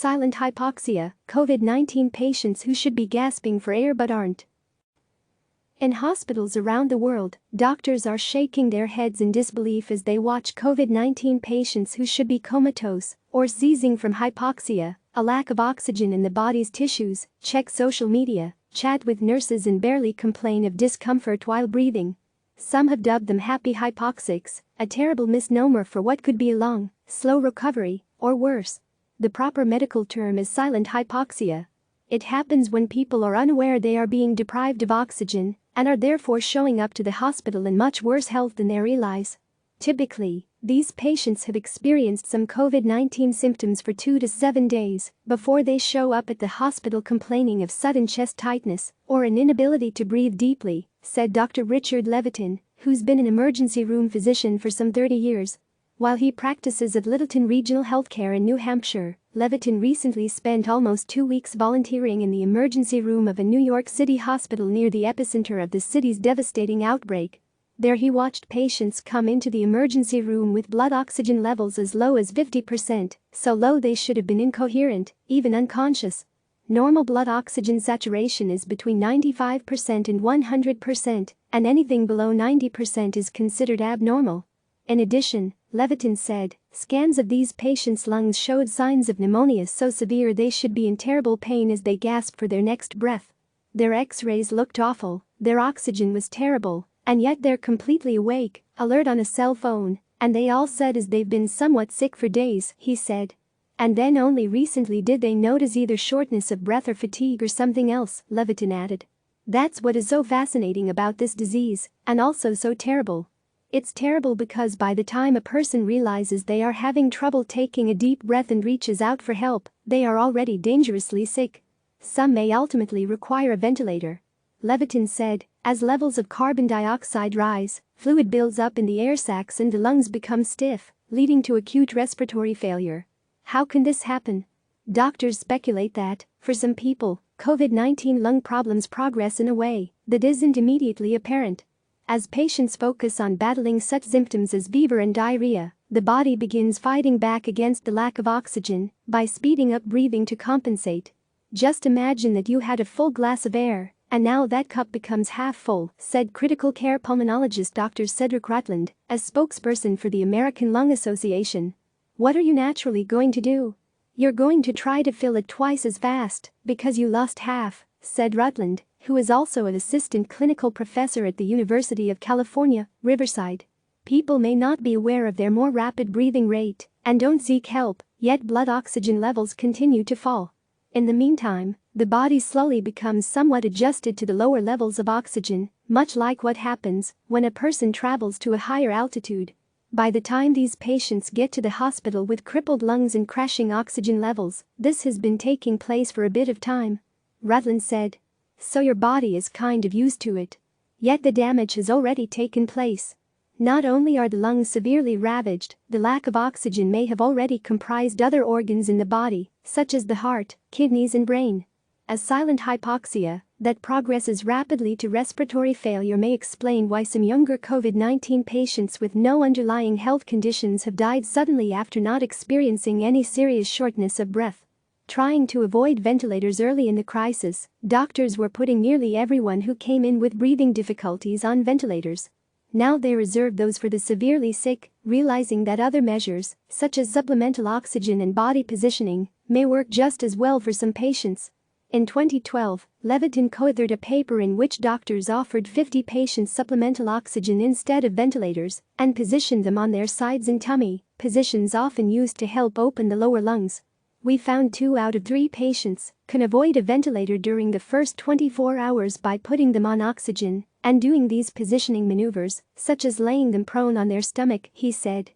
silent hypoxia, COVID-19 patients who should be gasping for air but aren't. In hospitals around the world, doctors are shaking their heads in disbelief as they watch COVID-19 patients who should be comatose or seizing from hypoxia, a lack of oxygen in the body's tissues, check social media, chat with nurses and barely complain of discomfort while breathing. Some have dubbed them happy hypoxics, a terrible misnomer for what could be a long, slow recovery, or worse. The proper medical term is silent hypoxia. It happens when people are unaware they are being deprived of oxygen and are therefore showing up to the hospital in much worse health than they realize. Typically, these patients have experienced some COVID-19 symptoms for 2 to 7 days before they show up at the hospital complaining of sudden chest tightness or an inability to breathe deeply, said Dr. Richard Levitan, who's been an emergency room physician for some 30 years. While he practices at Littleton Regional Healthcare in New Hampshire, Levitan recently spent almost 2 weeks volunteering in the emergency room of a New York City hospital near the epicenter of the city's devastating outbreak. There he watched patients come into the emergency room with blood oxygen levels as low as 50%, so low they should have been incoherent, even unconscious. Normal blood oxygen saturation is between 95% and 100%, and anything below 90% is considered abnormal. In addition, Levitan said, scans of these patients' lungs showed signs of pneumonia so severe they should be in terrible pain as they gasped for their next breath. Their x-rays looked awful, their oxygen was terrible, and yet they're completely awake, alert on a cell phone, and they all said as they've been somewhat sick for days, he said. And then only recently did they notice either shortness of breath or fatigue or something else, Levitan added. That's what is so fascinating about this disease, and also so terrible. It's terrible because by the time a person realizes they are having trouble taking a deep breath and reaches out for help, they are already dangerously sick. Some may ultimately require a ventilator. Levitan said, as levels of carbon dioxide rise, fluid builds up in the air sacs and the lungs become stiff, leading to acute respiratory failure. How can this happen? Doctors speculate that, for some people, COVID-19 lung problems progress in a way that isn't immediately apparent. As patients focus on battling such symptoms as fever and diarrhea, the body begins fighting back against the lack of oxygen by speeding up breathing to compensate. Just imagine that you had a full glass of air, and now that cup becomes half full, said critical care pulmonologist Dr. Cedric Rutland, as spokesperson for the American Lung Association. What are you naturally going to do? You're going to try to fill it twice as fast because you lost half, said Rutland, who is also an assistant clinical professor at the University of California, Riverside. People may not be aware of their more rapid breathing rate and don't seek help, yet blood oxygen levels continue to fall. In the meantime, the body slowly becomes somewhat adjusted to the lower levels of oxygen, much like what happens when a person travels to a higher altitude. By the time these patients get to the hospital with crippled lungs and crashing oxygen levels, this has been taking place for a bit of time. Rutland said. So your body is kind of used to it. Yet the damage has already taken place. Not only are the lungs severely ravaged, the lack of oxygen may have already comprised other organs in the body, such as the heart, kidneys and brain. A silent hypoxia that progresses rapidly to respiratory failure may explain why some younger COVID-19 patients with no underlying health conditions have died suddenly after not experiencing any serious shortness of breath. Trying to avoid ventilators early in the crisis, doctors were putting nearly everyone who came in with breathing difficulties on ventilators. Now they reserve those for the severely sick, realizing that other measures, such as supplemental oxygen and body positioning, may work just as well for some patients. In 2012, Levitan co-authored a paper in which doctors offered 50 patients supplemental oxygen instead of ventilators and positioned them on their sides and tummy, positions often used to help open the lower lungs. We found 2 out of 3 patients can avoid a ventilator during the first 24 hours by putting them on oxygen and doing these positioning maneuvers, such as laying them prone on their stomach, he said.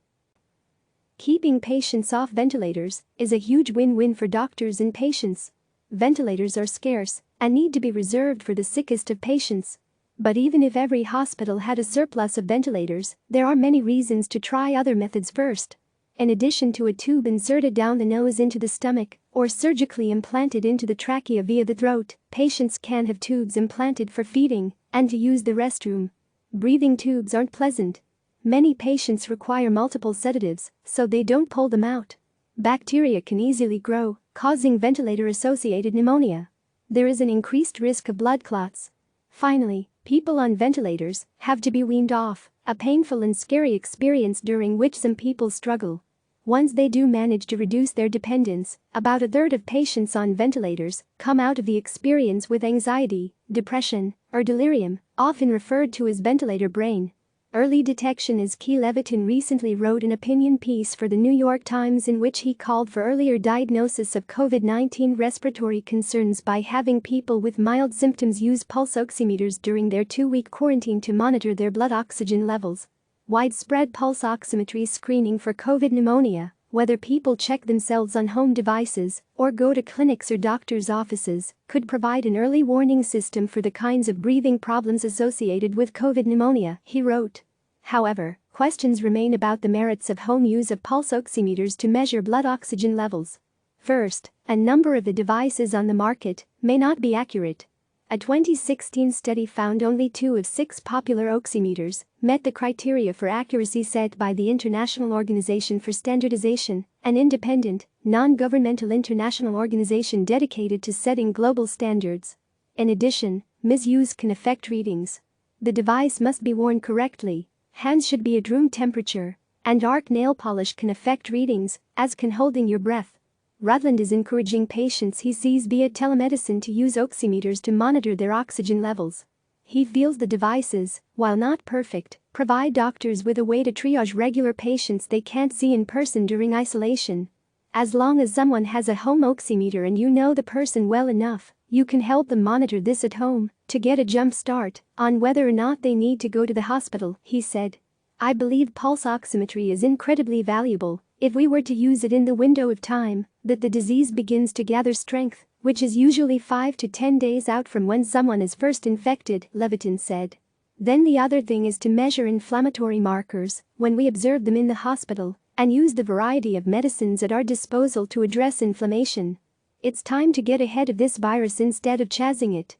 Keeping patients off ventilators is a huge win-win for doctors and patients. Ventilators are scarce and need to be reserved for the sickest of patients. But even if every hospital had a surplus of ventilators, there are many reasons to try other methods first. In addition to a tube inserted down the nose into the stomach or surgically implanted into the trachea via the throat, patients can have tubes implanted for feeding and to use the restroom. Breathing tubes aren't pleasant. Many patients require multiple sedatives, so they don't pull them out. Bacteria can easily grow, causing ventilator-associated pneumonia. There is an increased risk of blood clots. Finally, people on ventilators have to be weaned off, a painful and scary experience during which some people struggle. Once they do manage to reduce their dependence, about a third of patients on ventilators come out of the experience with anxiety, depression, or delirium, often referred to as ventilator brain. Early detection is key. Levitan recently wrote an opinion piece for the New York Times in which he called for earlier diagnosis of COVID-19 respiratory concerns by having people with mild symptoms use pulse oximeters during their 2-week quarantine to monitor their blood oxygen levels. Widespread pulse oximetry screening for COVID pneumonia, whether people check themselves on home devices or go to clinics or doctors' offices, could provide an early warning system for the kinds of breathing problems associated with COVID pneumonia, he wrote. However, questions remain about the merits of home use of pulse oximeters to measure blood oxygen levels. First, a number of the devices on the market may not be accurate. A 2016 study found only 2 of 6 popular oximeters met the criteria for accuracy set by the International Organization for Standardization, an independent, non-governmental international organization dedicated to setting global standards. In addition, misuse can affect readings. The device must be worn correctly, hands should be at room temperature, and dark nail polish can affect readings, as can holding your breath. Rutland is encouraging patients he sees via telemedicine to use oximeters to monitor their oxygen levels. He feels the devices, while not perfect, provide doctors with a way to triage regular patients they can't see in person during isolation. As long as someone has a home oximeter and you know the person well enough, you can help them monitor this at home to get a jump start on whether or not they need to go to the hospital, he said. I believe pulse oximetry is incredibly valuable if we were to use it in the window of time that the disease begins to gather strength, which is usually 5 to 10 days out from when someone is first infected, Levitan said. Then the other thing is to measure inflammatory markers when we observe them in the hospital and use the variety of medicines at our disposal to address inflammation. It's time to get ahead of this virus instead of chasing it.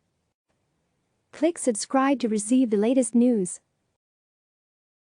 Click subscribe to receive the latest news.